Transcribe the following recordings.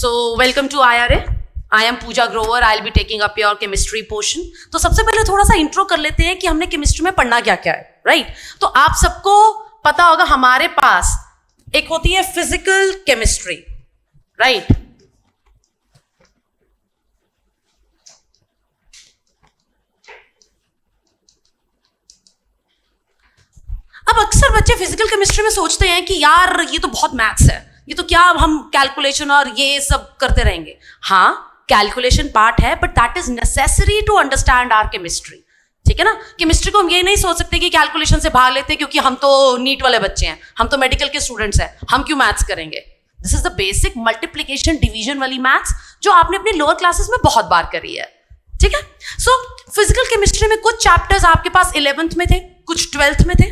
So welcome to IRA. I am Pooja Grover. I'll be taking up your chemistry portion. तो सबसे पहले थोड़ा सा इंट्रो कर लेते हैं कि हमने केमिस्ट्री में पढ़ना क्या क्या है, राइट? तो आप सबको पता होगा हमारे पास एक होती है फिजिकल केमिस्ट्री, राइट? अब अक्सर बच्चे फिजिकल केमिस्ट्री में सोचते हैं कि यार ये तो बहुत मैथ्स है, ये तो क्या हम कैलकुलेशन और ये सब करते रहेंगे. हाँ, कैलकुलेशन पार्ट है, but that is necessary to understand our chemistry. ठीक है ना? केमिस्ट्री को हम ये नहीं सोच सकते कि कैलकुलेशन से भाग लेते क्योंकि हम तो नीट वाले बच्चे हैं, हम तो मेडिकल के स्टूडेंट्स हैं, हम क्यों मैथ्स करेंगे. This is the basic multiplication division वाली मैथ्स जो आपने अपने लोअर क्लासेस में बहुत बार करी है. ठीक है? सो फिजिकल केमिस्ट्री में कुछ चैप्टर्स आपके पास 11th में थे, कुछ 12th में थे,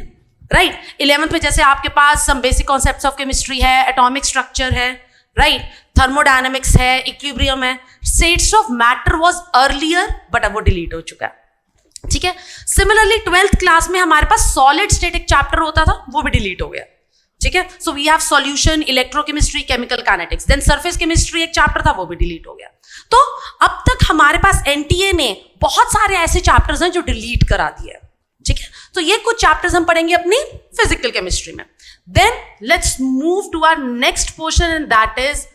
राइट? 11th में जैसे आपके पास some basic concepts of chemistry है, एटॉमिक स्ट्रक्चर है, राइट? थर्मोडायनेमिक्स है, इक्विलिब्रियम है. States of matter was earlier, but अब वो डिलीट हो चुका है. ठीक है? सिमिलरली 12th क्लास में हमारे पास सॉलिड स्टेट एक चैप्टर होता था, वो भी डिलीट हो गया. ठीक है? So we have solution, electrochemistry, chemical kinetics. Then surface chemistry एक चैप्टर था, वो भी डिलीट हो गया. तो अब तक हमारे पास एनटीए ने बहुत सारे ऐसे चैप्टर्स हैं जो डिलीट करा दिए. ठीक है? तो ये कुछ चैप्टर्स हम पढ़ेंगे अपनी फिजिकल केमिस्ट्री में. Then let's move to our next portion and that is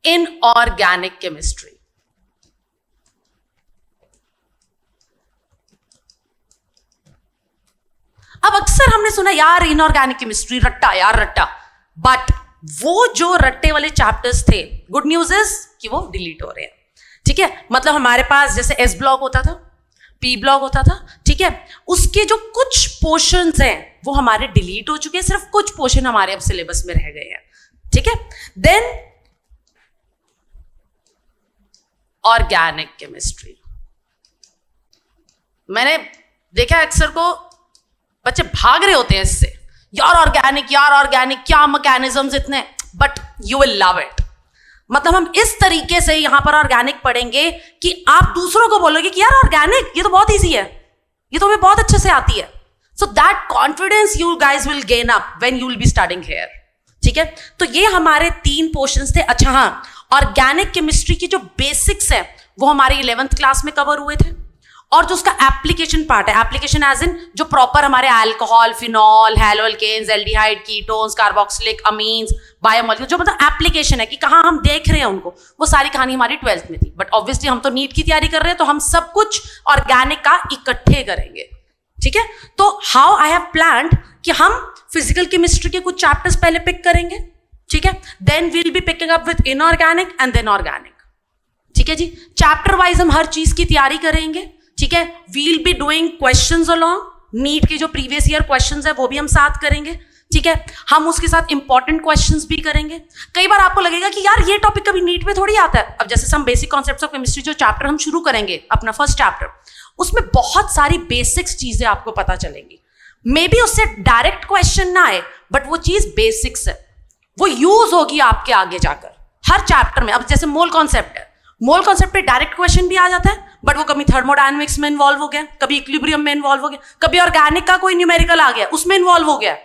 inorganic chemistry. अब अक्सर हमने सुना यार इनऑर्गेनिक केमिस्ट्री रट्टा, यार रट्टा, बट वो जो रट्टे वाले चैप्टर्स थे, गुड न्यूज इज कि वो डिलीट हो रहे हैं. ठीक है? मतलब हमारे पास जैसे एस ब्लॉक होता था, पी ब्लॉक होता था, ठीक है? उसके जो कुछ पोर्शंस हैं वो हमारे डिलीट हो चुके हैं, सिर्फ कुछ पोर्शन हमारे अब सिलेबस में रह गए हैं. ठीक है? Then organic chemistry. मैंने देखा अक्सर को बच्चे भाग रहे होते हैं इससे, यार ऑर्गेनिक, क्या मैकेनिज्म्स इतने, but you will love it. मतलब हम इस तरीके से यहां पर ऑर्गेनिक पढ़ेंगे कि आप दूसरों को बोलोगे कि यार ऑर्गेनिक ये तो बहुत इजी है, ये तो हमें बहुत अच्छे से आती है. So that confidence you guys will gain up when you will be studying here. ठीक है? तो ये हमारे 3 पोर्शंस थे. अच्छा हाँ, ऑर्गेनिक केमिस्ट्री की जो बेसिक्स है वो हमारे 11th क्लास में कवर हुए थे, और जो उसका एप्लीकेशन पार्ट है, एप्लीकेशन एज इन जो प्रॉपर हमारे alcohol, phenol, haloalkanes, aldehyde, ketones, carboxylic amines, biomolecule, जो मतलब एप्लीकेशन है कि कहाँ हम देख रहे हैं उनको, वो सारी कहानी हमारी 12th में थी. बट ऑब्वियसली हम तो नीट की तैयारी कर रहे हैं, तो हम सब कुछ ऑर्गेनिक का इकट्ठे करेंगे. ठीक है? तो हाउ आई हैव प्लान्ड कि हम फिजिकल केमिस्ट्री के कुछ चैप्टर्स पहले पिक करेंगे. ठीक है? Then we'll be picking up with inorganic and then organic. ठीक है जी? चैप्टर वाइज हम हर चीज की तैयारी करेंगे. ठीक है? We'll be doing questions along, NEET के जो प्रीवियस ईयर क्वेश्चंस है वो भी हम साथ करेंगे. ठीक है? हम उसके साथ इंपॉर्टेंट क्वेश्चंस भी करेंगे. कई बार आपको लगेगा कि यार ये टॉपिक कभी नीट में थोड़ी आता है. अब जैसे some basic concepts of chemistry जो चैप्टर हम शुरू करेंगे, अपना फर्स्ट चैप्टर, उसमें बहुत सारी बेसिक्स चीजें आपको पता चलेंगी. मे बी उससे डायरेक्ट क्वेश्चन ना आए, बट वो चीज बेसिक्स है, वो यूज होगी आपके आगे जाकर हर चैप्टर में. अब जैसे मोल कॉन्सेप्ट है, मोल कॉन्सेप्ट पे डायरेक्ट क्वेश्चन भी आ जाता है, बट वो कभी थर्मोडायनेमिक्स में इन्वॉल्व हो गया, कभी इक्विलिब्रियम में इन्वॉल्व हो गया, कभी ऑर्गेनिक का कोई न्यूमेरिकल आ गया उसमें इन्वॉल्व हो गया.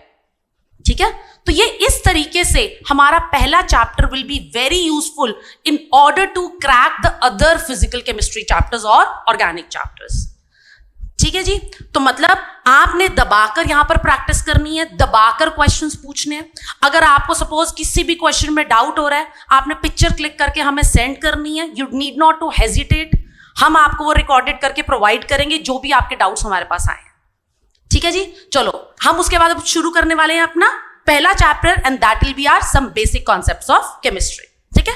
ठीक है? तो ये इस तरीके से हमारा पहला chapter will be very useful in order to crack the other physical chemistry chapters और ऑर्गेनिक चैप्टर्स. ठीक है जी? तो मतलब आपने दबाकर यहां पर प्रैक्टिस करनी है, दबाकर क्वेश्चंस पूछने हैं. अगर आपको सपोज किसी भी क्वेश्चन में डाउट हो रहा है, आपने पिक्चर क्लिक करके हमें सेंड करनी है. You need not to hesitate, हम आपको वो रिकॉर्डेड करके प्रोवाइड करेंगे जो भी आपके डाउट्स हमारे पास आए. ठीक है जी? चलो हम उसके बाद शुरू करने वाले हैं अपना पहला chapter, and that will be our some basic concepts of chemistry. ठीक है?